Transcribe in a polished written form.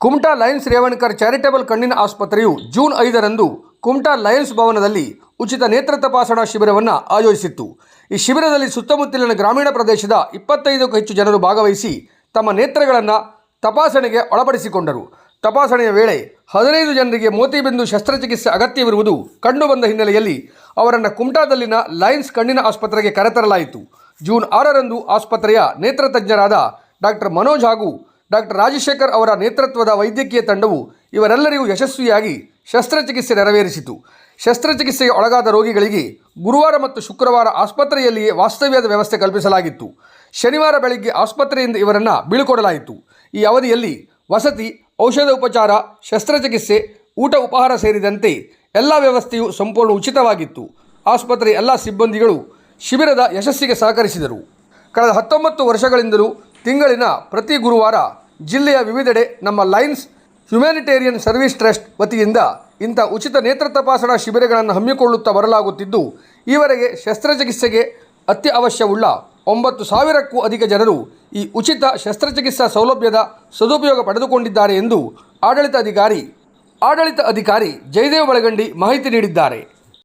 Kumta Lions Revankar charitable ಕಣ್ಣಿನ ಆಸ್ಪತ್ರೆಯು June 5ರಂದು Kumta Lions ಭವನದಲ್ಲಿ ಉಚಿತ ನೇತ್ರ ತಪಾಸಣಾ ಶಿಬಿರವನ್ನು ಆಯೋಜಿಸಿತ್ತು. ಈ ಶಿಬಿರದಲ್ಲಿ ಸುತ್ತಮುತ್ತಲಿನ ಗ್ರಾಮೀಣ ಪ್ರದೇಶದ 25ಕ್ಕೂ ಹೆಚ್ಚು ಜನರು ಭಾಗವಹಿಸಿ ತಮ್ಮ ನೇತ್ರಗಳನ್ನು ತಪಾಸಣೆಗೆ ಒಳಪಡಿಸಿಕೊಂಡರು. ತಪಾಸಣೆಯ ವೇಳೆ 15 ಜನರಿಗೆ ಮೋತಿಬಿಂದು ಶಸ್ತ್ರಚಿಕಿತ್ಸೆ ಅಗತ್ಯವಿರುವುದು ಕಂಡುಬಂದ ಹಿನ್ನೆಲೆಯಲ್ಲಿ ಅವರನ್ನು ಕುಮಟಾದಲ್ಲಿನ ಲಯನ್ಸ್ ಕಣ್ಣಿನ ಆಸ್ಪತ್ರೆಗೆ ಕರೆತರಲಾಯಿತು. ಜೂನ್ 6ರಂದು ಆಸ್ಪತ್ರೆಯ ನೇತ್ರ ತಜ್ಞರಾದ ಡಾಕ್ಟರ್ ಮನೋಜ್ ಹಾಗೂ ಡಾಕ್ಟರ್ ರಾಜಶೇಖರ್ ಅವರ ನೇತೃತ್ವದ ವೈದ್ಯಕೀಯ ತಂಡವು ಇವರೆಲ್ಲರಿಗೂ ಯಶಸ್ವಿಯಾಗಿ ಶಸ್ತ್ರಚಿಕಿತ್ಸೆ ನೆರವೇರಿಸಿತು. ಶಸ್ತ್ರಚಿಕಿತ್ಸೆಗೆ ಒಳಗಾದ ರೋಗಿಗಳಿಗೆ ಗುರುವಾರ ಮತ್ತು ಶುಕ್ರವಾರ ಆಸ್ಪತ್ರೆಯಲ್ಲಿಯೇ ವಾಸ್ತವ್ಯದ ವ್ಯವಸ್ಥೆ ಕಲ್ಪಿಸಲಾಗಿತ್ತು. ಶನಿವಾರ ಬೆಳಗ್ಗೆ ಆಸ್ಪತ್ರೆಯಿಂದ ಇವರನ್ನು ಬೀಳ್ಕೊಡಲಾಯಿತು. ಈ ಅವಧಿಯಲ್ಲಿ ವಸತಿ, ಔಷಧ ಉಪಚಾರ, ಶಸ್ತ್ರಚಿಕಿತ್ಸೆ, ಊಟ ಉಪಹಾರ ಸೇರಿದಂತೆ ಎಲ್ಲ ವ್ಯವಸ್ಥೆಯು ಸಂಪೂರ್ಣ ಉಚಿತವಾಗಿತ್ತು. ಆಸ್ಪತ್ರೆಯ ಎಲ್ಲ ಸಿಬ್ಬಂದಿಗಳು ಶಿಬಿರದ ಯಶಸ್ಸಿಗೆ ಸಹಕರಿಸಿದರು. ಕಳೆದ 19 ವರ್ಷಗಳಿಂದಲೂ ತಿಂಗಳಿನ ಪ್ರತಿ ಗುರುವಾರ ಜಿಲ್ಲೆಯ ವಿವಿಧೆಡೆ ನಮ್ಮ ಲಯನ್ಸ್ ಹ್ಯುಮ್ಯಾನಿಟೇರಿಯನ್ ಸರ್ವಿಸ್ ಟ್ರಸ್ಟ್ ವತಿಯಿಂದ ಇಂಥ ಉಚಿತ ನೇತ್ರ ತಪಾಸಣಾ ಶಿಬಿರಗಳನ್ನು ಹಮ್ಮಿಕೊಳ್ಳುತ್ತಾ ಬರಲಾಗುತ್ತಿದ್ದು, ಈವರೆಗೆ ಶಸ್ತ್ರಚಿಕಿತ್ಸೆಗೆ ಅತ್ಯವಶ್ಯವುಳ್ಳ 9,000ಕ್ಕೂ ಅಧಿಕ ಜನರು ಈ ಉಚಿತ ಶಸ್ತ್ರಚಿಕಿತ್ಸಾ ಸೌಲಭ್ಯದ ಸದುಪಯೋಗ ಪಡೆದುಕೊಂಡಿದ್ದಾರೆ ಎಂದು ಆಡಳಿತ ಅಧಿಕಾರಿ ಜಯದೇವ ಬಳಗಂಡಿ ಮಾಹಿತಿ ನೀಡಿದ್ದಾರೆ.